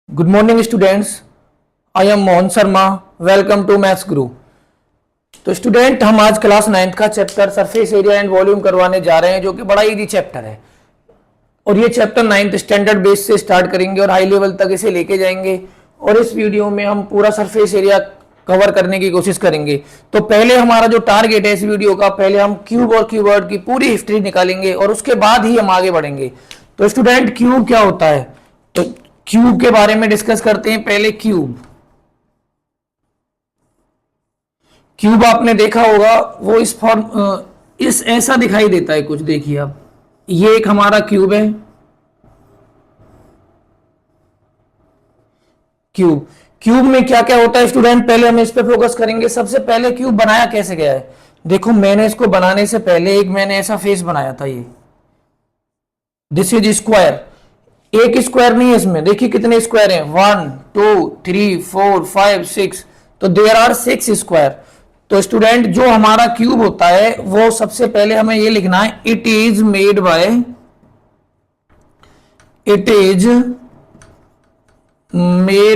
Good morning students, I am Mohan Sharma. Welcome to maths guru. तो student, हम आज class 9th का chapter surface area and volume करवाने जा रहे हैं, जो कि बड़ा इजी चैप्टर है। और ये चैप्टर 9th स्टैंडर्ड बेस से स्टार्ट करेंगे और हाई लेवल तक इसे लेके जाएंगे। और इस वीडियो में हम पूरा सरफेस एरिया कवर करने की कोशिश करेंगे। तो पहले हमारा जो टारगेट है इस वीडियो का, पहले हम क्यूब और क्यूबॉइड की पूरी हिस्ट्री निकालेंगे और उसके बाद ही हम आगे बढ़ेंगे। तो स्टूडेंट, क्यूब क्या होता है? तो क्यूब के बारे में डिस्कस करते हैं। पहले क्यूब आपने देखा होगा, वो इस फॉर्म इस ऐसा दिखाई देता है कुछ। देखिए आप, ये एक हमारा क्यूब है। क्यूब में क्या क्या होता है स्टूडेंट, पहले हम इस पे फोकस करेंगे। सबसे पहले क्यूब बनाया कैसे गया है? देखो, मैंने इसको बनाने से पहले मैंने ऐसा फेस बनाया था। ये दिस इज स्क्वायर। एक स्क्वायर नहीं है इसमें, देखिए कितने स्क्वायर हैं, 1 2 3 4 5 6। तो देयर आर 6 स्क्वायर। तो स्टूडेंट, जो हमारा क्यूब होता है वो सबसे पहले हमें ये लिखना है, it is made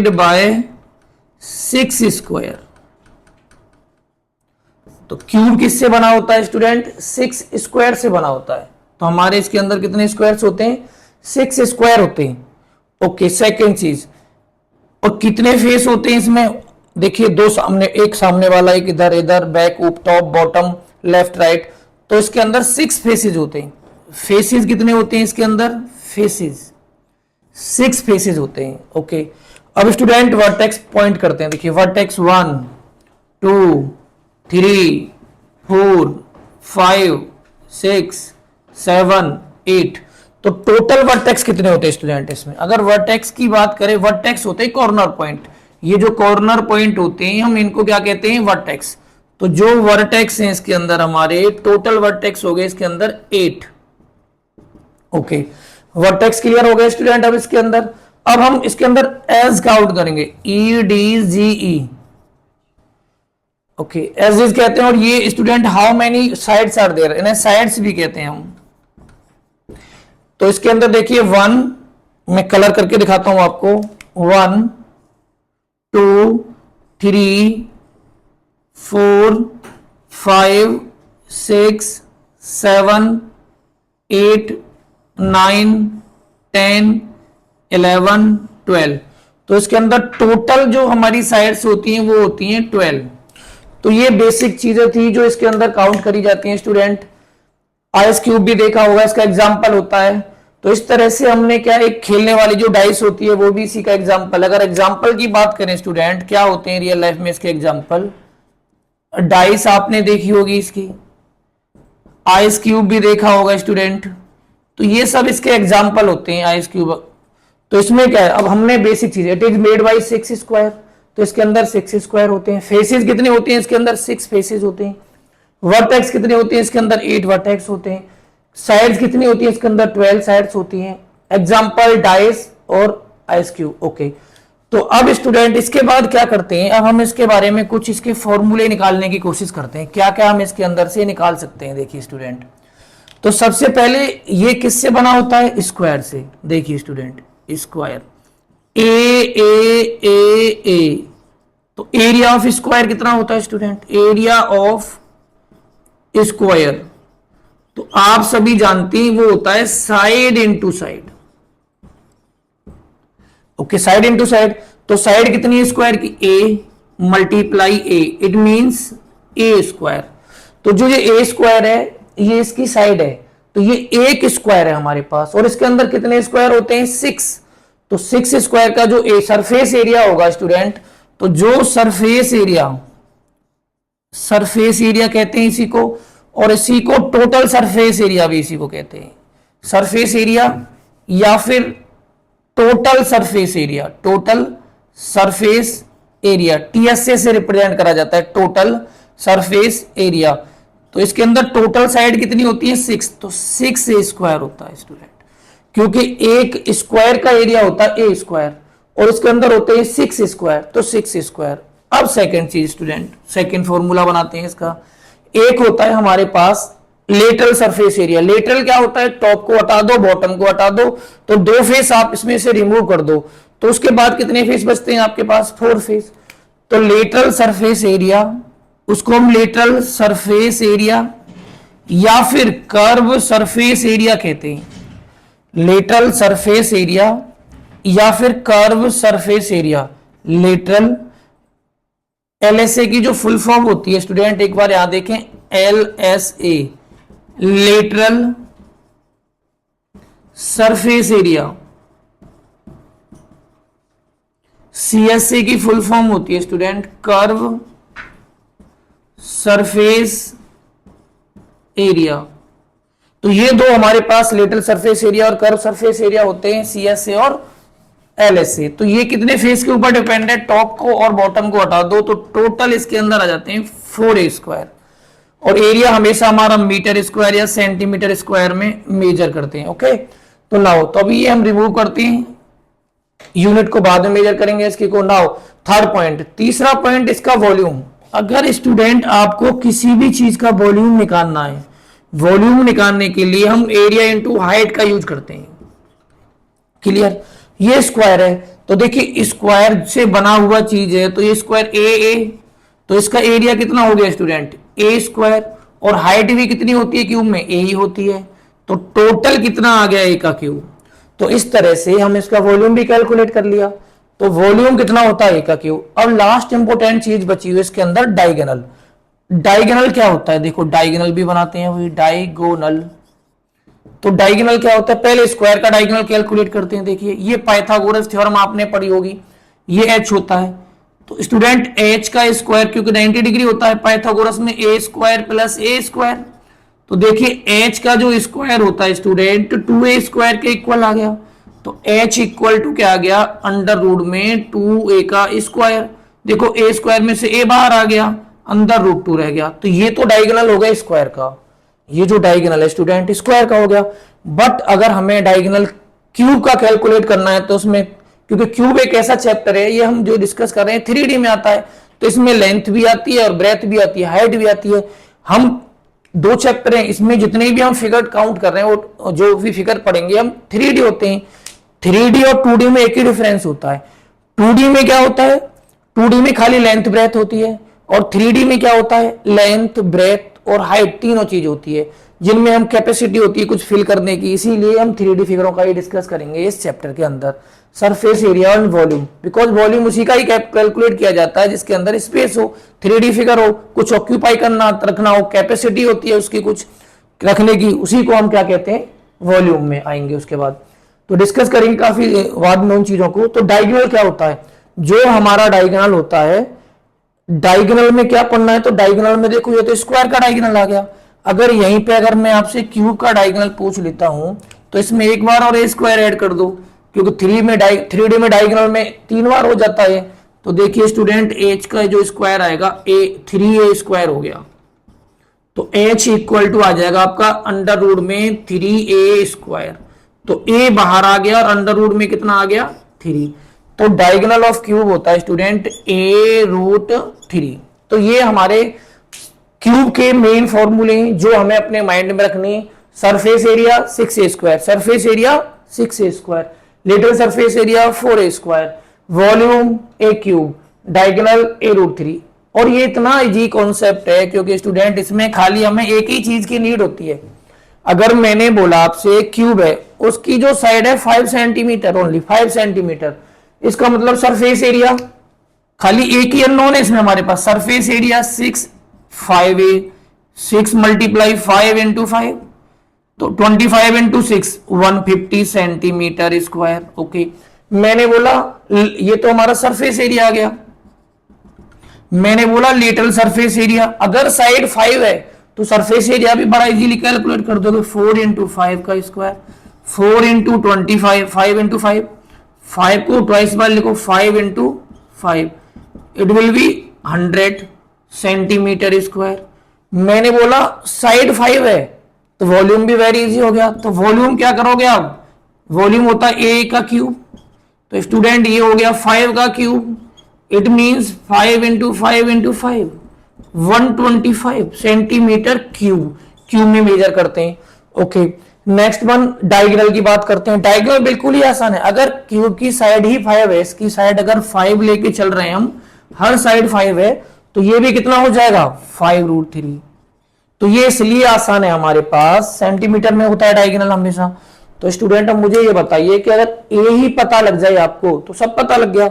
by 6 square. तो क्यूब किससे बना होता है स्टूडेंट? 6 स्क्वायर से बना होता है। तो हमारे इसके अंदर कितने स्क्वायर्स होते हैं? 6 स्क्वायर होते हैं। ओके, सेकेंड चीज, और कितने फेस होते हैं इसमें? देखिए, दो सामने, एक सामने वाला, एक इधर, इधर, बैक, ऊप, टॉप, बॉटम, लेफ्ट, राइट। तो इसके अंदर 6 फेसेज होते हैं। फेसेज कितने होते हैं इसके अंदर? 6 फेसेज होते हैं। ओके, अब स्टूडेंट वर्टेक्स पॉइंट करते हैं। देखिए, वर्टेक्स 1 2 3 4 5 6 7 8। तो टोटल वर्टेक्स कितने होते हैं स्टूडेंट इसमें? अगर वर्टेक्स की बात करें, वर्टेक्स होते हैं कॉर्नर पॉइंट। ये जो कॉर्नर पॉइंट होते हैं, हम इनको क्या कहते हैं? वर्टेक्स। तो जो वर्टेक्स हैं इसके अंदर, हमारे टोटल वर्टेक्स हो गए इसके अंदर 8। ओके, वर्टेक्स क्लियर हो गए स्टूडेंट। अब इसके अंदर, अब हम इसके अंदर एज काउंट करेंगे, EDGE। ओके, एज इज कहते हैं। और ये स्टूडेंट, how many sides are there, इन्हें साइड्स भी कहते हैं हम। तो इसके अंदर देखिए 1, मैं कलर करके दिखाता हूं आपको। 1 2 3 4 5 6 7 8 9 10 11 12। तो इसके अंदर टोटल जो हमारी साइड्स होती हैं वो होती हैं 12। तो ये बेसिक चीजें थी जो इसके अंदर काउंट करी जाती हैं स्टूडेंट। आइस क्यूब भी देखा होगा, इसका एग्जाम्पल होता है। तो इस तरह से हमने क्या, एक खेलने वाली जो डाइस होती है वो भी इसी का एग्जाम्पल। अगर एग्जाम्पल की बात करें स्टूडेंट, क्या होते हैं रियल लाइफ में इसके एग्जाम्पल? डाइस आपने देखी होगी इसकी, आइस क्यूब भी देखा होगा स्टूडेंट। तो ये सब इसके एग्जाम्पल होते हैं, आइस क्यूब। तो इसमें क्या है, अब हमने बेसिक चीज, it is made by 6 square. तो इसके अंदर 6 स्क्वायर होते हैं। फेसेस कितने होते हैं इसके अंदर? 6 फेसेस होते हैं। वर्टेक्स कितने होते हैं इसके अंदर? 8 वर्टेक्स होते हैं। साइड्स कितनी होती है इसके अंदर? 12 साइड्स होती हैं। एग्जाम्पल डाइस और आइस क्यूब। ओके, तो अब स्टूडेंट इसके बाद क्या करते हैं, अब हम इसके बारे में कुछ इसके फॉर्मूले निकालने की कोशिश करते हैं। क्या क्या हम इसके अंदर से निकाल सकते हैं? देखिए स्टूडेंट, तो सबसे पहले ये किससे बना होता है? स्क्वायर से। देखिए स्टूडेंट, स्क्वायर, ए। तो एरिया ऑफ स्क्वायर कितना होता है स्टूडेंट? एरिया ऑफ स्क्वायर, तो आप सभी जानते हैं वो होता है side into side. Okay, side into side. तो साइड कितनी है स्क्वायर की? A multiply A, it means A square. तो जो ये ए स्क्वायर है, ये इसकी साइड है। तो ये एक स्क्वायर है हमारे पास। और इसके अंदर कितने स्क्वायर होते हैं? 6। तो 6 स्क्वायर का जो ए सरफेस एरिया होगा स्टूडेंट, तो जो सरफेस एरिया कहते हैं इसी को, और इसी को टोटल सरफेस एरिया भी इसी को कहते हैं। सरफेस एरिया या फिर टोटल सरफेस एरिया, TSA से रिप्रेजेंट करा जाता है, टोटल सरफेस एरिया। तो इसके अंदर टोटल साइड कितनी होती है? 6। तो 6 ए स्क्वायर होता है स्टूडेंट, क्योंकि एक स्क्वायर का एरिया होता है ए स्क्वायर और इसके अंदर होते हैं 6 स्क्वायर। तो 6 स्क्वायर। अब सेकंड चीज स्टूडेंट, सेकंड फॉर्मूला बनाते हैं इसका। एक होता है हमारे पास लेटरल सरफेस एरिया। लेटरल क्या होता है? टॉप को हटा दो, बॉटम को हटा दो, तो दो फेस आप इसमें से रिमूव कर दो, तो उसके बाद कितने फेस बचते हैं आपके पास? 4 फेस। तो लेटरल सरफेस एरिया, उसको हम लेटरल सरफेस एरिया या फिर कर्व सरफेस एरिया कहते हैं। लेटरल सरफेस एरिया या फिर curve surface area. Lateral, LSA की जो फुल फॉर्म होती है स्टूडेंट, एक बार यहां देखें, LSA, lateral surface area. CSA की फुल फॉर्म होती है स्टूडेंट कर्व सरफेस एरिया। तो ये दो हमारे पास लेटरल सरफेस एरिया और कर्व सरफेस एरिया होते हैं, सीएसए और एलएसए। तो ये कितने फेस के ऊपर डिपेंड है? टॉप को और बॉटम को हटा दो तो टोटल इसके अंदर आ जाते हैं 4a स्क्वायर। और एरिया हमेशा हमारा मीटर स्क्वायर या सेंटीमीटर स्क्वायर में मेजर करते हैं। ओके, तो नाउ तो अभी ये हम रिमूव करते हैं, यूनिट को बाद में मेजर करेंगे इसकी को। नाउ थर्ड पॉइंट, तीसरा पॉइंट इसका वॉल्यूम। अगर स्टूडेंट आपको किसी भी चीज का वॉल्यूम निकालना है, वॉल्यूम निकालने के लिए हम एरिया इंटू हाइट का यूज करते हैं। क्लियर? ये स्क्वायर है तो देखिए स्क्वायर से बना हुआ चीज है, तो ये स्क्वायर ए, तो इसका एरिया कितना हो गया स्टूडेंट? ए स्क्वायर। और हाइट भी कितनी होती है क्यूब में? ए ही होती है। तो टोटल कितना आ गया ए का क्यूब। तो इस तरह से हम इसका वॉल्यूम भी कैलकुलेट कर लिया। तो वॉल्यूम कितना होता है ए का क्यूब। अब लास्ट इंपोर्टेंट चीज बची हुई इसके अंदर, डायगोनल। डायगोनल क्या होता है? देखो डायगोनल भी बनाते हैं वही, डायगोनल। तो डायगोनल क्या होता है? पहले स्क्वायर का डायगोनल कैलकुलेट करते हैं। देखिए ये पाइथागोरस थ्योरम आपने पढ़ी होगी, ये एच होता है। तो स्टूडेंट एच का स्क्वायर क्योंकि 90 डिग्री होता है पाइथागोरस में, ए स्क्वायर प्लस ए स्क्वायर। तो देखिए एच का जो स्क्वायर होता है स्टूडेंट 2a स्क्वायर के इक्वल आ गया। तो h इक्वल टू क्या आ गया? अंडर रूट में 2a का स्क्वायर। देखो a स्क्वायर में से a बाहर आ गया, अंदर रूट 2 रह गया। तो ये तो डायगोनल हो गया स्क्वायर का, ये जो डायगोनल है स्टूडेंट स्क्वायर का हो गया। बट अगर हमें डायगोनल क्यूब का कैलकुलेट करना है तो उसमें, क्योंकि क्यूब एक ऐसा चैप्टर है, ये हम जो डिस्कस कर रहे हैं 3D में आता है, तो इसमें लेंथ भी आती है और ब्रेथ भी आती है, हाइट भी आती है। हम दो चैप्टर हैं, इसमें जितने भी हम फिगर काउंट कर रहे हैं वो जो भी फिगर पढ़ेंगे हम 3D होते हैं। 3D और 2D में एक ही डिफरेंस होता है। 2D में क्या होता है? 2D में खाली लेंथ ब्रेथ होती है, और 3D में क्या होता है? लेंथ ब्रेथ और हाइट तीनों चीज होती है, जिनमें हम कैपेसिटी होती है कुछ फिल करने की। इसीलिए हम 3D फिगरों का ही डिस्कस करेंगे इस चैप्टर के अंदर, सरफेस एरिया और वॉल्यूम। बिकॉज वॉल्यूम उसी का ही कैलकुलेट किया जाता है जिसके अंदर स्पेस हो, 3D फिगर हो, कुछ ऑक्यूपाई करना रखना हो, कैपेसिटी होती है उसकी कुछ रखने की, उसी को हम क्या कहते हैं? वॉल्यूम में आएंगे उसके बाद। तो डिस्कस करेंगे काफी बाद में उन चीजों को। तो डायगोनल क्या होता है? जो हमारा डायगोनल होता है, डायगोनल में क्या पढ़ना है? तो डायगोनल में देखो ये तो स्क्वायर का डायगोनल आ गया। अगर यहीं पे अगर मैं आपसे क्यूब का डायगोनल पूछ लेता हूं तो इसमें एक बार और ए स्क्वायर ऐड कर दो, क्योंकि 3D में डायगोनल में 3 बार हो जाता है। तो देखिए स्टूडेंट एच का जो स्क्वायर आएगा 3a स्क्वायर हो गया। तो h इक्वल टू आ जाएगा आपका अंडर रूट में 3a स्क्वायर। तो a बाहर आ गया और अंडर रूट में कितना आ गया? 3। तो डायगोनल ऑफ क्यूब होता है स्टूडेंट a√3। तो ये हमारे क्यूब के मेन फॉर्मूले हैं जो हमें अपने माइंड में रखने। Surface area 6a square, surface area 6a square, lateral surface area 4a square, volume a cube, diagonal a√3। और ये इतना इजी कॉन्सेप्ट है क्योंकि स्टूडेंट इसमें खाली हमें एक ही चीज की नीड होती है। अगर मैंने बोला आपसे क्यूब है, उसकी जो साइड है 5 सेंटीमीटर, ओनली 5 सेंटीमीटर, इसका मतलब सरफेस एरिया खाली एक ही अननोन है इसमें हमारे पास, surface area 5a, 6 multiply 5 into 5, तो 25 इंटू 6 150 सेंटीमीटर स्क्वायर। ओके, मैंने बोला ये तो हमारा सरफेस एरिया आ गया। मैंने बोला लेटरल सरफेस एरिया, अगर साइड 5 है तो सरफेस एरिया भी बड़ा इजीली कैलकुलेट कर दोगे, 4 इंटू 5 का स्क्वायर, 4 इंटू 25, 5 इंटू 5, 5 को ट्वाइस बार लिखो, 5 into 5, it will be 100 centimetre square. मैंने बोला साइड 5 है तो वॉल्यूम भी वेरी इजी हो गया। तो वॉल्यूम क्या करोगे आप? वॉल्यूम होता है ए का क्यूब। तो स्टूडेंट ये हो गया 5 का cube, it means 5 into 5 into 5, 125 centimetre cube. Cube में मेजर करते हैं। ओके, नेक्स्ट वन डायगोनल की बात करते हैं। डायगोनल बिल्कुल ही आसान है। अगर क्यूब की साइड ही 5 है, इसकी साइड अगर 5 लेके चल रहे हैं हम, हर साइड 5 है, तो ये भी कितना हो जाएगा 5√3। तो ये इसलिए आसान है, हमारे पास सेंटीमीटर में होता है डायगोनल हमेशा। तो स्टूडेंट अब मुझे ये बताइए कि अगर ए ही पता लग जाए आपको तो सब पता लग गया।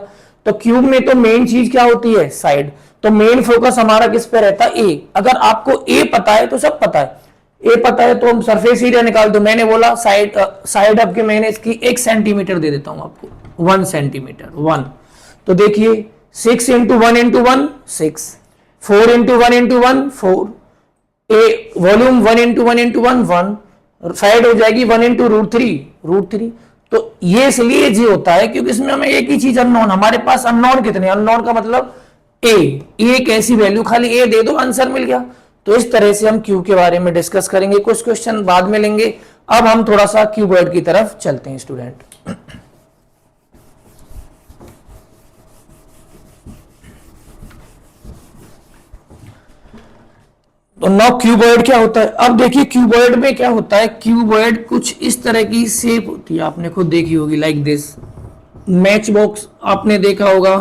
तो क्यूब में तो मेन चीज क्या होती है, साइड। तो मेन फोकस हमारा किस पे रहता है, ए। अगर आपको ए पता है तो सब पता है। ए पता है तो हम सरफेस एरिया निकाल दो। मैंने बोला साइड अब के मैंने इसकी 1 सेंटीमीटर दे देता हूं आपको, 1 सेंटीमीटर 1। तो देखिए 6 इंटू 1 इंटू 1 6, 4 इंटू 1 इंटू 1 4, ए वॉल्यूम 1 इंटू 1 इंटू 1 1, साइड हो जाएगी 1 इंटू √3। तो ये इसलिए जी होता है क्योंकि इसमें हमें एक ही चीज अननोन, हमारे पास अननोन कितने, अननोन का मतलब ए। एक ऐसी वैल्यू खाली ए दे दो, आंसर मिल गया। तो इस तरह से हम क्यूब के बारे में डिस्कस करेंगे, कुछ क्वेश्चन बाद में लेंगे। अब हम थोड़ा सा क्यूबॉइड की तरफ चलते हैं स्टूडेंट। तो नाउ क्यूबॉइड क्या होता है। अब देखिए क्यूबॉइड में क्या होता है, क्यूबॉइड कुछ इस तरह की शेप होती है, आपने खुद देखी होगी, लाइक दिस। मैच बॉक्स आपने देखा होगा,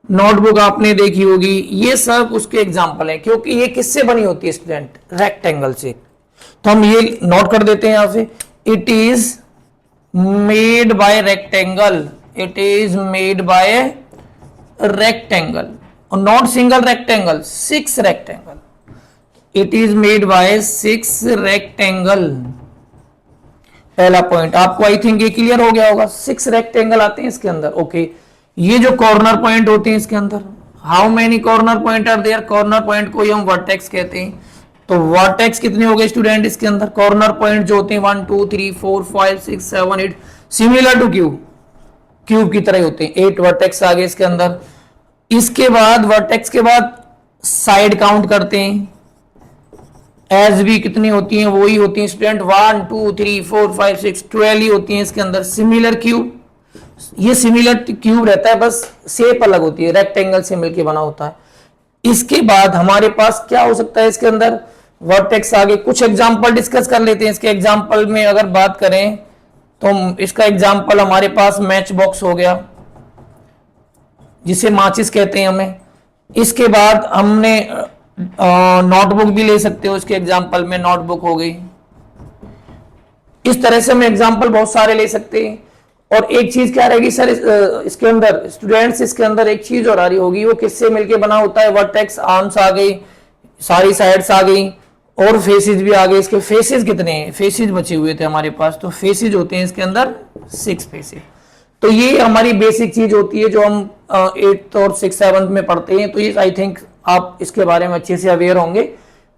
नोटबुक आपने देखी होगी, ये सब उसके एग्जाम्पल हैं। क्योंकि ये किससे बनी होती है स्टूडेंट, रेक्टेंगल से। तो हम ये नोट कर देते हैं यहां से, it is made by rectangle, it is made by rectangle, और not single rectangle, 6 rectangle. It is made by 6 rectangle. पहला पॉइंट आपको आई थिंक ये क्लियर हो गया होगा, 6 रेक्टेंगल आते हैं इसके अंदर। ओके ये जो कॉर्नर पॉइंट होते हैं इसके अंदर, how many corner point are there, corner point को हम वर्टेक्स कहते हैं। तो वर्टेक्स कितने हो गए स्टूडेंट इसके अंदर, कॉर्नर पॉइंट जो होते हैं 1 2 3 4 5 6 7 8, सिमिलर टू क्यूब, क्यूब की तरह होते हैं। 8 वर्टेक्स आ गए इसके अंदर। इसके बाद वर्टेक्स के बाद साइड काउंट करते हैं, एज भी कितनी होती हैं, वही होती हैं स्टूडेंट 1 2 3 4 5 6 12 ही होती हैं इसके अंदर। सिमिलर क्यूब, ये सिमिलर क्यूब रहता है, बस शेप अलग होती है, रेक्टेंगल से मिलके बना होता है। इसके बाद हमारे पास क्या हो सकता है इसके अंदर, वर्टेक्स आगे। कुछ एग्जांपल डिस्कस कर लेते हैं इसके। एग्जांपल में अगर बात करें तो इसका एग्जांपल हमारे पास मैच बॉक्स हो गया, जिसे माचिस कहते हैं हमें। इसके बाद हमने नोटबुक भी ले सकते हो, इसके एग्जांपल में नोटबुक हो गई। इस तरह से हम एग्जांपल बहुत सारे ले सकते हैं। और एक चीज क्या रहेगी सर इसके अंदर स्टूडेंट्स, इसके अंदर एक चीज और आ रही होगी, वो किससे मिलके बना होता है, वर्टेक्स, आर्म्स आ गई, सारी साइड्स आ गई, और फेसेस भी आ गए। इसके फेसेस कितने हैं, फेसेस बचे हुए थे हमारे पास, तो फेसेस होते हैं इसके अंदर 6 फेसेस। तो ये हमारी बेसिक चीज होती है जो हम 8th और 6th 7th में पढ़ते हैं। तो ये आई थिंक आप इसके बारे में अच्छे से अवेयर होंगे।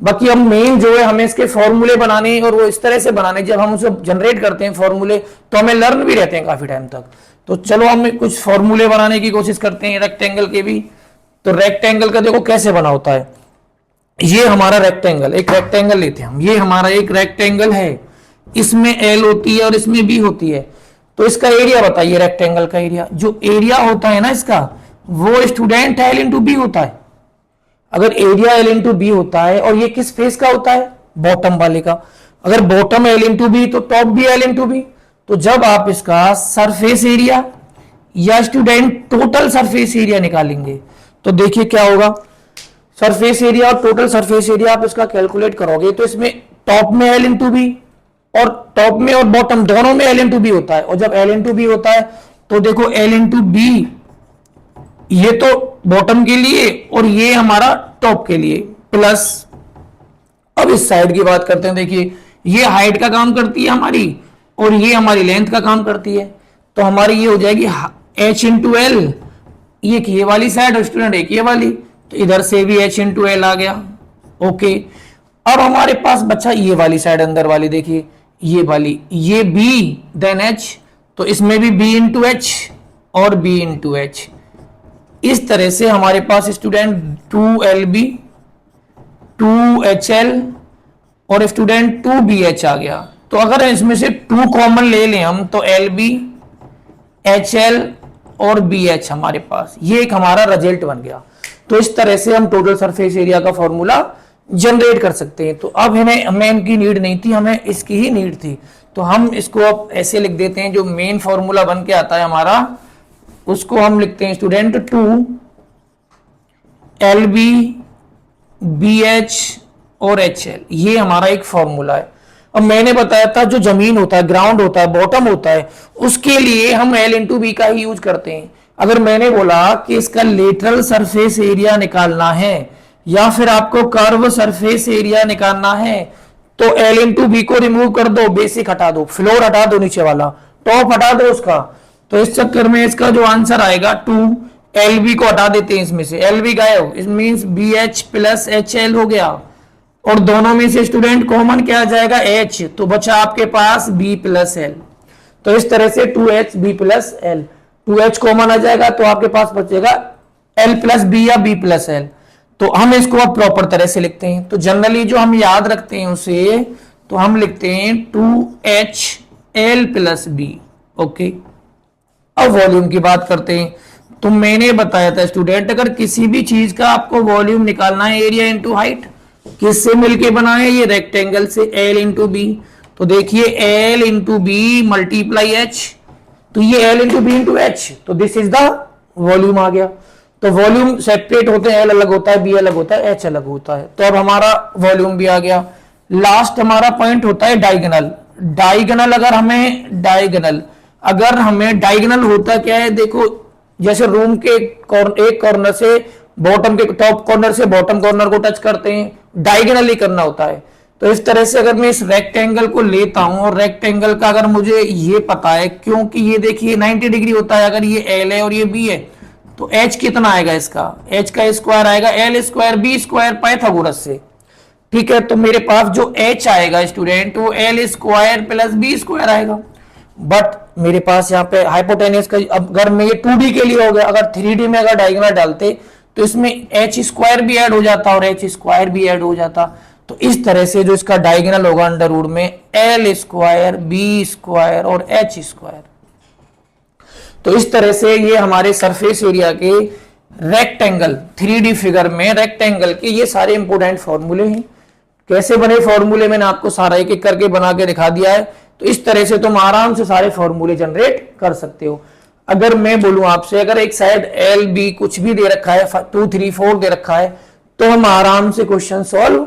बाकी हम मेन जो है हमें इसके फॉर्मूले बनाने, और वो इस तरह से बनाने, जब हम उसे जनरेट करते हैं फॉर्मूले तो हमें लर्न भी रहते हैं काफी टाइम तक। तो चलो हम कुछ फॉर्मूले बनाने की कोशिश करते हैं रेक्टेंगल के भी। तो रेक्टेंगल का देखो कैसे बना होता है। ये हमारा रेक्टेंगल, एक रेक्टेंगल लेते हैं हम, ये हमारा एक रेक्टेंगल है, इसमें एल होती है और इसमें बी होती है। तो इसका एरिया बताइए, रेक्टेंगल का एरिया। जो एरिया होता है ना इसका, वो स्टूडेंट एल इंटू बी होता है। अगर एरिया एल इंटू बी होता है, और ये किस फेस का होता है, बॉटम वाले का। अगर बॉटम एल इंटू बी तो टॉप भी एल इंटू बी। तो जब आप इसका सरफेस एरिया या स्टूडेंट टोटल सरफेस एरिया निकालेंगे तो देखिए क्या होगा, सरफेस एरिया और टोटल सरफेस एरिया आप इसका कैलकुलेट करोगे तो इसमें टॉप में एल इंटू बी, और टॉप में और बॉटम दोनों में एल इंटू बी होता है। और जब एल इंटू बी होता है तो देखो एल इंटू बी, ये तो बॉटम के लिए और ये हमारा टॉप के लिए, प्लस अब इस साइड की बात करते हैं। देखिए ये हाइट का काम करती है हमारी, और ये हमारी लेंथ का काम करती है। तो हमारी ये हो जाएगी h इंटू एल, ये वाली साइड और स्टूडेंट एक ये वाली, तो इधर से भी h इंटू एल आ गया। ओके, अब हमारे पास बच्चा ये वाली साइड अंदर वाली, देखिए ये वाली, ये b देन h, तो इसमें भी b इंटू एच और b इंटू एच। इस तरह से हमारे पास स्टूडेंट 2lb 2hl और स्टूडेंट 2bh आ गया। तो अगर इसमें से 2 कॉमन ले लें हम तो lb hl और bh हमारे पास, ये एक हमारा रिजल्ट बन गया। तो इस तरह से हम टोटल सरफेस एरिया का फॉर्मूला जनरेट कर सकते हैं। तो अब हमें इनकी नीड नहीं थी, हमें इसकी ही नीड थी। तो हम इसको अब ऐसे लिख देते हैं, जो मेन फॉर्मूला बन के आता है हमारा, उसको हम लिखते हैं स्टूडेंट 2 LB BH और HL, ये हमारा एक फॉर्मूला है। अब मैंने बताया था जो जमीन होता है, ग्राउंड होता है, बॉटम होता है, उसके लिए हम L इंटू बी का ही यूज करते हैं। अगर मैंने बोला कि इसका लेटरल सरफेस एरिया निकालना है या फिर आपको कर्व सरफेस एरिया निकालना है, तो L इंटू बी को रिमूव कर दो, बेसिक हटा दो, फ्लोर हटा दो, नीचे वाला टॉप हटा दो उसका। तो इस चक्कर में इसका जो आंसर आएगा 2LB को हटा देते हैं, इसमें से LB गायब, it means BH plus HL हो गया। और दोनों में से स्टूडेंट कॉमन क्या आ जाएगा, H, तो बचा आपके पास B प्लस L। तो इस तरह से 2H B plus L, 2H common आ जाएगा तो आपके पास बचेगा L प्लस B या B प्लस L। तो हम इसको अब प्रॉपर तरह से लिखते हैं। तो जनरली जो हम याद रखते हैं उसे, तो हम लिखते हैं 2H L plus B। Okay, अब वॉल्यूम की बात करते हैं। तो मैंने बताया था स्टूडेंट, अगर किसी भी चीज का आपको वॉल्यूम निकालना है, एरिया इंटू हाइट, किससे मिलके बना है, ये रेक्टेंगल से, L इंटू बी। तो देखिए L into B multiply H, तो ये L into B into H, तो दिस इज द वॉल्यूम आ गया। तो वॉल्यूम सेपरेट होते हैं, L अलग होता है, B अलग होता है, H अलग होता है। तो अब हमारा वॉल्यूम भी आ गया। लास्ट हमारा पॉइंट होता है डायगोनल। डायगोनल अगर हमें डायगोनल होता क्या है, देखो जैसे रूम के एक कॉर्नर से बॉटम के, टॉप कॉर्नर से बॉटम कॉर्नर को टच करते हैं, डायगोनली करना होता है। तो इस तरह से अगर मैं इस रेक्टेंगल को लेता हूं, और रेक्टेंगल का अगर मुझे ये पता है, क्योंकि ये देखिए 90 डिग्री होता है, अगर ये L है और ये B है, तो H कितना आएगा, इसका H का स्क्वायर आएगा L square B square Pythagoras से। ठीक है, तो मेरे पास जो H आएगा स्टूडेंट, वो L square plus B square आएगा। बट मेरे पास यहाँ पे हाइपोटेन्यूस का, अगर मैं ये 2D के लिए हो गया, अगर 3D में अगर डायगोनल डालते तो इसमें H स्क्वायर भी ऐड हो जाता और H स्क्वायर भी ऐड हो जाता। तो इस तरह से जो इसका डायगोनल होगा अंडर रूट में L स्क्वायर B स्क्वायर और H स्क्वायर। तो इस तरह से ये हमारे सरफेस एरिया के रेक्टेंगल 3D फिगर में रेक्टेंगल के ये सारे इंपोर्टेंट फॉर्मूले हैं। कैसे बने फॉर्मूले मैंने आपको सारा एक एक करके बना के दिखा दिया है। तो इस तरह से तुम आराम से सारे फॉर्मूले जनरेट कर सकते हो। अगर मैं बोलूं आपसे, अगर एक साइड L B कुछ भी दे रखा है, 2 3 4 दे रखा है, तो हम आराम से क्वेश्चन सॉल्व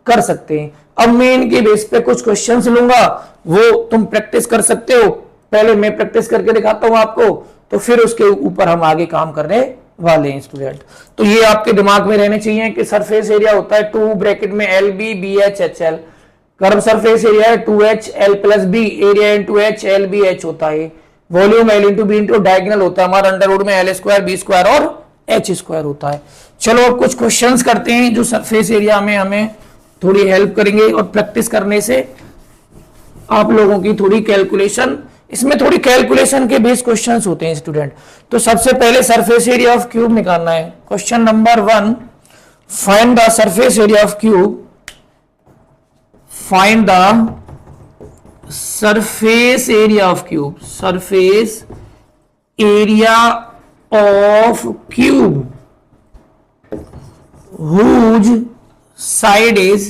कर सकते हैं। अब मैं इनके बेस पे कुछ क्वेश्चंस लूंगा, वो तुम प्रैक्टिस कर सकते हो। पहले मैं प्रैक्टिस करके दिखाता हूं आपको, तो फिर उसके ऊपर हम आगे काम करने वाले हैं स्टूडेंट। तो ये आपके दिमाग में रहने चाहिए कि सरफेस एरिया होता है 2 ब्रैकेट में LB BH HL, curve surface area है 2H L plus B, area into H L B H होता है, volume L into B into diagonal होता है हमारा अंडर रूट में L स्क्वायर B स्क्वायर और H स्क्वायर होता है। चलो अब कुछ क्वेश्चंस करते हैं जो सरफेस एरिया में हमें थोड़ी हेल्प करेंगे, और प्रैक्टिस करने से आप लोगों की थोड़ी कैलकुलेशन, इसमें थोड़ी कैलकुलेशन के बेस क्वेश्चंस होते हैं स्टूडेंट। तो सबसे पहले सरफेस एरिया ऑफ क्यूब निकालना है। Question number 1, find the surface area of cube, find the surface area of cube, surface area of cube whose side is,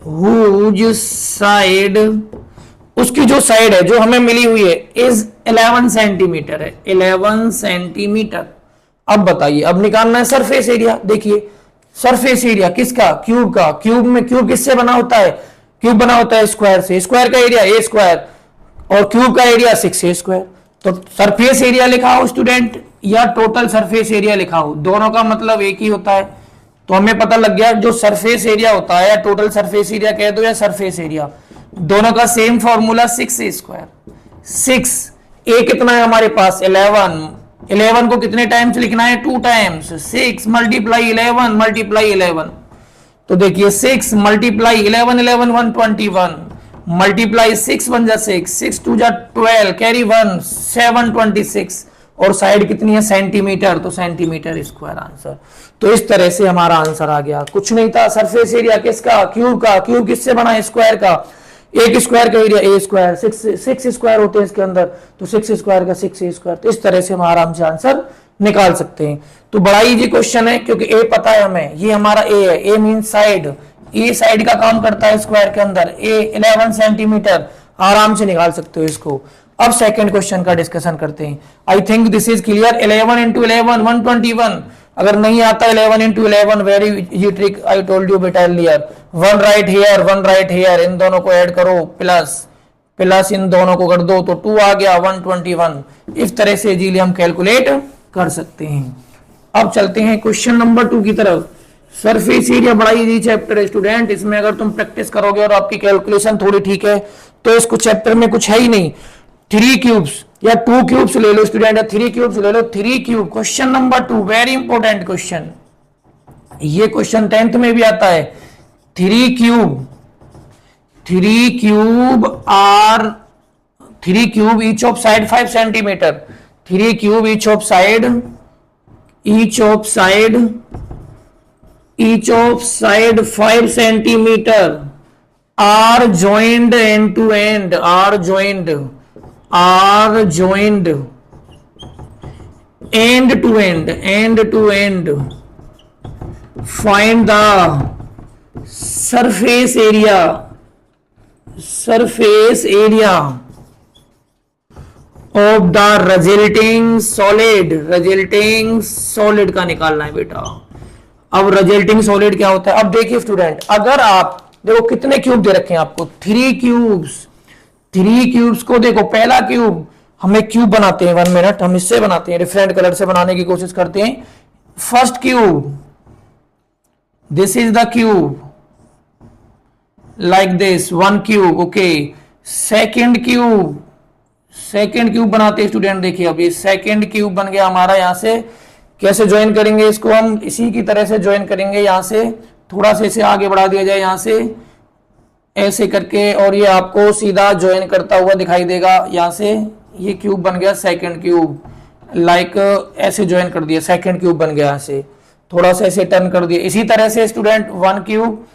whose side, उसकी जो साइड है जो हमें मिली हुई है इज 11 सेंटीमीटर है, 11 सेंटीमीटर। अब बताइए, अब निकालना है सरफेस एरिया। देखिए सरफेस एरिया किसका, क्यूब का। क्यूब में, क्यूब किससे बना होता है, क्यूब बना होता है स्क्वायर से, स्क्वायर का एरिया A स्क्वायर और क्यूब का एरिया 6A स्क्वायर। तो सरफेस एरिया लिखा हो स्टूडेंट या टोटल सरफेस एरिया लिखा हो, दोनों का मतलब एक ही होता है। तो हमें पता लग गया जो सरफेस एरिया होता है, या टोटल सरफेस एरिया कह दो या सरफेस एरिया, दोनों का same formula 6A square. 6 A कितना है हमारे पास 11, 11 को कितने टाइम्स लिखना है, 2 टाइम्स, 6 मल्टीप्लाई 11 मल्टीप्लाई 11। तो देखिए 6 मल्टीप्लाई 11, 11 121 मल्टीप्लाई 6 1 जा 6, 6 2 जा 12, कैरी 1 7 26, और साइड कितनी है सेंटीमीटर, तो सेंटीमीटर स्क्वायर आंसर। तो इस तरह से हमारा आंसर आ गया। कुछ नहीं था, सरफेस एरिया किसका, क्यूब का। क्यूब किससे बना है, स्क्वायर का। एक स्क्वायर का एरिया A स्क्वायर, 6 स्क्वायर होते हैं इसके अंदर, तो 6 स्क्वायर का 6A स्क्वायर। तो इस तरह से हम आराम से आंसर निकाल सकते हैं। तो बड़ा इजी क्वेश्चन है क्योंकि ए पता है हमें, ये हमारा ए है, ए मीन साइड, ए साइड का काम करता है स्क्वायर के अंदर, ए 11 सेंटीमीटर, आराम से निकाल सकते हो इसको। अब सेकंड क्वेश्चन का डिस्कशन करते हैं। I think this is clear. 11 into 11 121, अगर नहीं आता 11 into 11 very easy trick I told you बेटा earlier, 1 right here 1 right here, इन दोनों को ऐड करो प्लस प्लस इन दोनों को कर दो तो 2 आ गया 121। इस तरह से इजीली हम कैलकुलेट कर सकते हैं। अब चलते हैं क्वेश्चन नंबर 2 की तरफ। सरफेस एरिया बड़ा इजी चैप्टर है स्टूडेंट, इसमें अगर तुम प्रैक्टिस करोगे और आपकी कैलकुलेशन थोड़ी ठीक है तो इसको चैप्टर में कुछ है ही नहीं। 3 क्यूब्स या 2 क्यूब्स ले लो स्टूडेंट, या 3 क्यूब्स ले लो। 3 cube, question number 2 very important question, ये क्वेश्चन 10th में भी आता है। 3 cube are 3 cube each of side 5 centimetre, 3 cube each of side 5 centimetre are joined end to end, are joined end to end, find the surface area of the resulting solid का निकालना है बेटा। अब resulting solid क्या होता है? अब देखिए स्टूडेंट, अगर आप देखो कितने क्यूब दे रखे हैं आपको, 3 क्यूब्स को देखो, पहला क्यूब हमें क्यूब बनाते हैं, 1 मिनट हम इससे बनाते हैं, डिफरेंट कलर से बनाने की कोशिश करते हैं। First cube, this is the cube like this, 1 cube, okay. Second cube बनाते हैं स्टूडेंट, देखिए अब ये सेकंड क्यूब बन गया हमारा। यहां से कैसे ज्वाइन करेंगे इसको? हम इसी की तरह से ज्वाइन करेंगे, यहां से थोड़ा सा इसे आगे बढ़ा दिया जाए, यहां से ऐसे करके, और ये आपको सीधा ज्वाइन करता हुआ दिखाई देगा। यहां से ये क्यूब बन गया सेकंड क्यूब, लाइक ऐसे ज्वाइन कर दिया, सेकंड क्यूब बन गया। यहां से थोड़ा सा ऐसे टर्न कर दिया। इसी तरह से स्टूडेंट 1 क्यूब,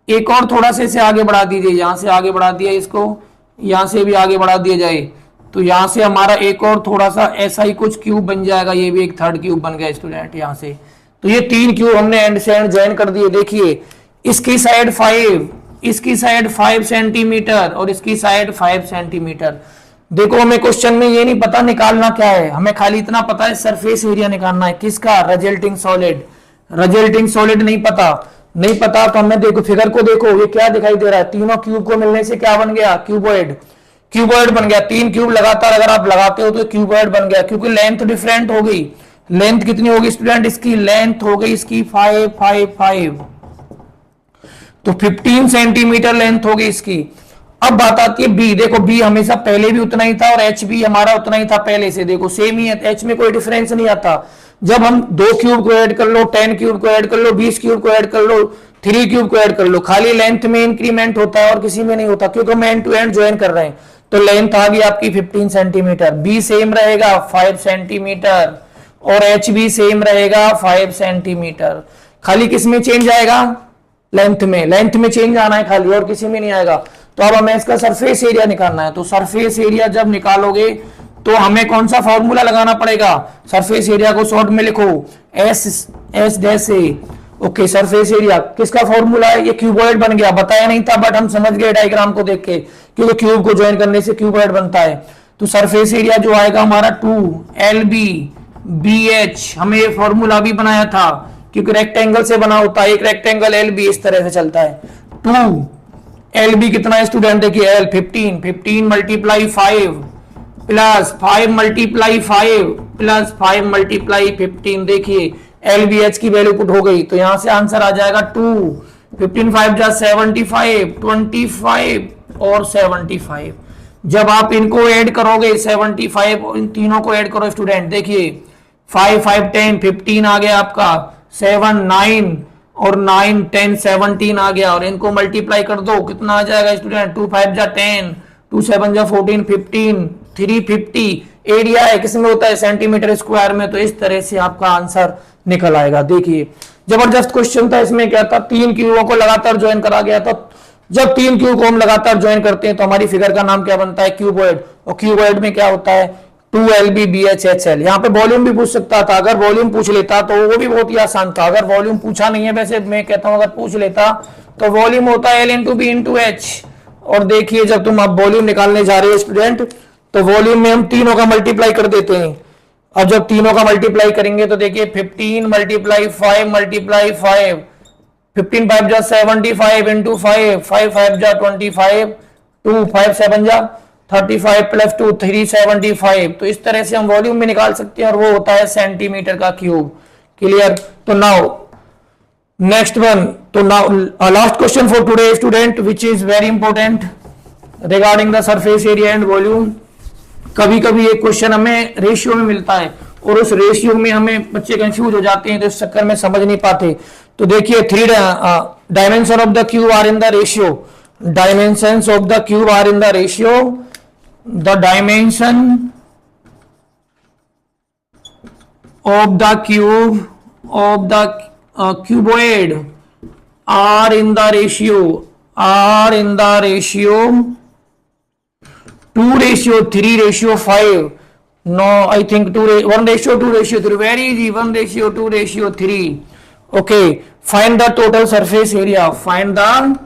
एक और थोड़ा सा इसे आगे बढ़ा दीजिए, यहां से आगे बढ़ा दिया इसको, यहां से भी आगे बढ़ा दिया जाए तो यहां से हमारा एक और थोड़ा सा ऐसा ही कुछ क्यूब बन जाएगा, ये भी एक थर्ड क्यूब बन गया स्टूडेंट यहां से। तो ये 3 क्यूब हमने एंड से एंड ज्वाइन कर दिए। देखिए इसकी साइड 5, इसकी साइड 5 सेंटीमीटर और इसकी साइड 5 सेंटीमीटर। देखो हमें क्वेश्चन में ये नहीं पता निकालना क्या है, हमें खाली इतना पता है सरफेस एरिया निकालना है। किसका? रिजल्टिंग सॉलिड नहीं पता तो हमें देखो फिगर को देखो, ये क्या दिखाई दे रहा है? तीनों क्यूब को मिलने से क्या बन गया? क्यूबॉइड बन गया। 3 क्यूब लगातार अगर आप लगाते हो तो क्यूबॉइड बन गया, क्योंकि लेंथ डिफरेंट हो गई। लेंथ कितनी होगी स्टूडेंट? इसकी लेंथ हो गई इसकी 5 तो 15 सेंटीमीटर लेंथ हो गई इसकी। अब बात आती है बी। देखो बी हमेशा पहले भी उतना ही था और एच भी हमारा उतना ही था पहले से, देखो सेम ही है, एच में कोई डिफरेंस नहीं आता। जब हम 2 क्यूब को ऐड कर लो, 10 क्यूब को ऐड कर लो, 20 क्यूब को ऐड कर लो, 3 क्यूब को ऐड कर लो, खाली लेंथ में इंक्रीमेंट होता है और किसी में नहीं होता, क्योंकि हम एंड टू एंड ज्वाइन कर रहे हैं। तो लेंथ आ गई आपकी 15 सेंटीमीटर, बी सेम रहेगा 5 सेंटीमीटर और एच भी सेम रहेगा 5 सेंटीमीटर। खाली किस में चेंज आएगा? लेंथ में चेंज आना है खाली, और किसी में नहीं आएगा। तो अब हमें इसका सरफेस एरिया निकालना है। तो सरफेस एरिया जब निकालोगे तो हमें कौन सा फॉर्मूला लगाना पड़ेगा? सरफेस एरिया को शॉर्ट में लिखो एस डैश ए। ओके, सरफेस एरिया किसका फॉर्मूला है? ये क्यूबॉइड बन गया, बताया नहीं था बट हम समझ गए डायग्राम को देख के, क्योंकि क्यूब को ज्वाइन करने से क्यूबॉइड बनता है। तो सरफेस एरिया जो आएगा हमारा 2LB/BH, हमें ये फॉर्मूला भी बनाया था क्योंकि रेक्टेंगल से बना होता है, एक रेक्टेंगल LB इस तरह से चलता है। 2LB कितना है स्टूडेंट? देखिए L 15 multiply 5 plus 5 multiply 5 plus 5 multiply 15। देखिए LBH की वैल्यू पुट हो गई, तो यहां से आंसर आ जाएगा 2, 15 5 जा 75, 25 और 75। जब आप इनको ऐड करोगे 75, इन तीनों को ऐड करो स्टूडेंट, देखिए 5 5 10 15 आ गया आपका, 7 9 और 9 10 17 आ गया, और इनको मल्टीप्लाई कर दो, कितना आ जाएगा स्टूडेंट? 2 5 जा 10, 2 7 जा 14 15, 350। एरिया है किसमें होता है? सेंटीमीटर स्क्वायर में। तो इस तरह से आपका आंसर निकल आएगा। देखिए जबरदस्त क्वेश्चन था। इसमें क्या था? 3 क्यूबों को लगातार ज्वाइन करा गया था। जब 3 क्यूब को हम लगातार ज्वाइन करते हैं तो हमारी फिगर का नाम क्या बनता है? क्यूबॉइड। और क्यूबॉइड में क्या होता है? 2LB/BHHL। यहाँ पे वॉल्यूम भी पूछ सकता था, अगर वॉल्यूम पूछ लेता तो वो भी बहुत ही आसान था। अगर वॉल्यूम पूछा नहीं है, वैसे मैं कहता हूँ अगर पूछ लेता तो वॉल्यूम होता है L/B/H। और देखिए जब तुम अब वॉल्यूम निकालने जा रहे हो स्टूडेंट, तो वॉल्यूम में हम तीनों का मल्टीप्लाई कर देते हैं। अब जब तीनों का मल्टीप्लाई करेंगे तो देखिए 15 × 5 × 5, 15 5 जा 75 × 5, 5 5 जा 25, 2 5 7 जा 35 + 2 375। तो इस तरह से हम वॉल्यूम भी निकाल सकते हैं, और वो होता है सेंटीमीटर का क्यूब। क्लियर? तो नाउ नेक्स्ट वन, तो now last question for today student, which is very important regarding the surface area and volume. कभी कभी एक क्वेश्चन हमें रेशियो में मिलता है, और उस रेशियो में हमें बच्चे कंफ्यूज हो जाते हैं, तो इस चक्कर में समझ नहीं पाते। तो देखिए 3 dimension of the cube are in the ratio, dimensions of the cube are in the ratio, the dimension of the cube of the cuboid are in the ratio 2:3:5. No, I think 1:2:3. Very easy, 1:2:3. Okay, find the total surface area. Find the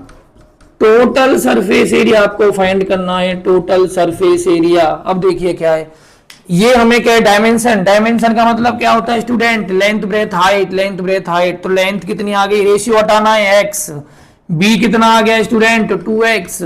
total surface area, आपको find करना है total surface area. अब देखिए क्या है, ये हमें क्या है, डायमेंशन। डायमेंशन का मतलब क्या होता है student? Length breadth height, length breadth height. तो लेंथ कितनी आ गई, रेशियो हटाना है x। b कितना आ गया स्टूडेंट, 2x।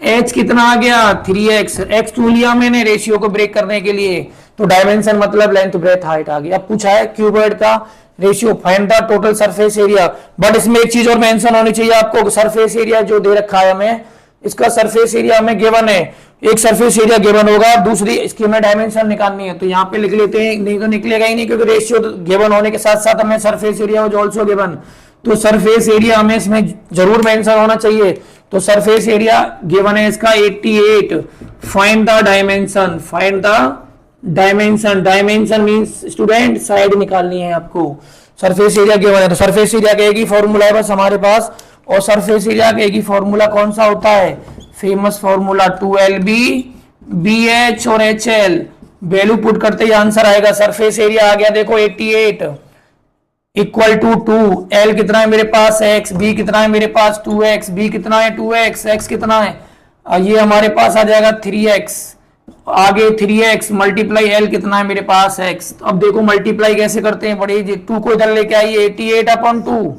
h कितना आ गया, 3x। x 2 लिया मैंने रेशियो को ब्रेक करने के लिए, तो डायमेंशन मतलब लेंथ ब्रेथ हाइट आ गई। अब पूछा है क्यूबॉइड का ratio, find the total surface area. But इसमें एक चीज और मेंशन होनी चाहिए आपको, सरफेस एरिया जो दे रखा है हमें, इसका सरफेस एरिया हमें गिवन है, एक सरफेस एरिया गिवन होगा, दूसरी इसकी हमें डायमेंशन निकालनी है। तो यहाँ पे लिख लेते हैं, नहीं तो निकलेगा ही नहीं, क्योंकि रेशियो गिवन होने के साथ साथ हमें surface area was also given. तो सरफेस एरिया हमें इसमें जरूर मेंशन होना चाहिए। तो सरफेस एरिया गिवन है इसका 88। Find the dimension, find the dimension. Dimension means student side निकालनी है आपको। सरफेस एरिया गिवन है, तो सरफेस एरिया का एक ही फॉर्मूला है बस हमारे पास, और सरफेस एरिया का एक ही फॉर्मूला कौन सा होता है, फेमस फॉर्मूला 2LB/BH और HL। वैल्यू पुट करते ही आंसर आएगा। सरफेस एरिया आ गया देखो 88 इक्वल टू 2, L कितना है मेरे पास x, B कितना है मेरे पास 2x, B कितना है 2x, x कितना है, ये हमारे पास आ जाएगा 3x। आगे 3x मल्टीप्लाई L कितना है मेरे पास x। अब देखो मल्टीप्लाई कैसे करते हैं, बड़ी 2 को इधर लेके आइए, 88/2।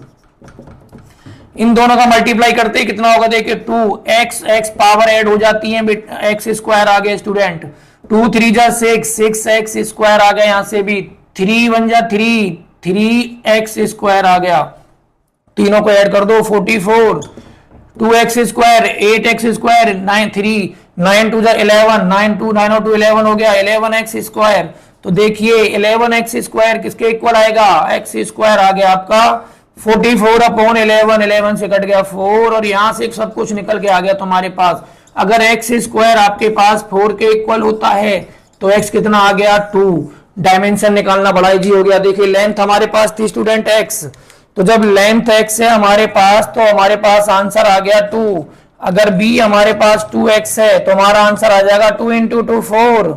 इन दोनों का मल्टीप्लाई करते कितना होगा, देखिए 2x, x पावर ऐड हो जाती है, x स्क्वायर आ गया स्टूडेंट, 2 3 जा 6, 6x स्क्वायर आ गया, यहां से भी 3 1 जा 3, 3x स्क्वायर आ गया, तीनों को ऐड कर दो 44, 2x स्क्वायर 8x स्क्वायर 9 3 9 2 जा 11, 9 2 9 और 2 11 हो गया, 11x स्क्वायर। तो देखिए 11x स्क्वायर किसके इक्वल आएगा, x स्क्वायर आ गया आपका 44/11, 11 से कट गया 4, और यहां से सब कुछ निकल के आ गया तुम्हारे पास। अगर x स्क्वायर आपके पास 4 के इक्वल होता है तो x कितना आ गया 2। डायमेंशन निकालना बड़ा इजी हो गया। देखिए लेंथ हमारे पास थी स्टूडेंट x, तो जब लेंथ x है हमारे पास तो हमारे पास आंसर आ गया 2। अगर b हमारे पास 2x है तो हमारा आंसर आ जाएगा 2 × 2 4।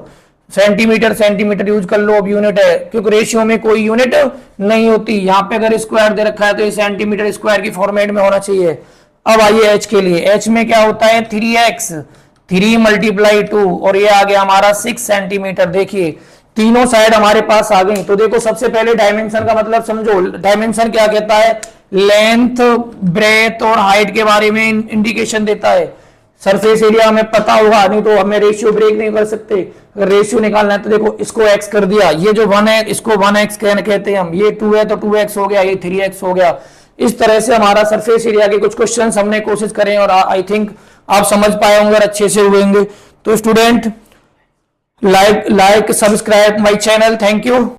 सेंटीमीटर, सेंटीमीटर यूज कर लो, अब यूनिट है, क्योंकि रेशियो में कोई यूनिट नहीं होती। यहाँ पे अगर स्क्वायर दे रखा है तो ये सेंटीमीटर स्क्वायर की फॉर्मेट में होना चाहिए। अब आइए h के लिए, h में क्या होता है 3x, 3 × 2, और ये आ गया हमारा 6 सेंटीमीटर। देखिए तीनों साइड हमारे पास आ गई। तो देखो सबसे पहले डायमेंशन का मतलब समझो, डायमेंशन क्या कहता है, लेंथ ब्रेथ और हाइट के बारे में इंडिकेशन देता है। सरफेस एरिया हमें पता होगा, नहीं तो हमें रेशियो ब्रेक नहीं कर सकते। अगर रेशियो निकालना है तो देखो इसको x कर दिया, ये जो 1 है इसको 1x कहते हैं हम, ये 2 है तो 2x हो गया, ये 3x हो गया। इस तरह से हमारा सरफेस एरिया के कुछ क्वेश्चंस हमने कोशिश करें, और आई थिंक आप समझ पाए होंगे, अच्छे से हुएंगे। तो student like subscribe my channel, thank you.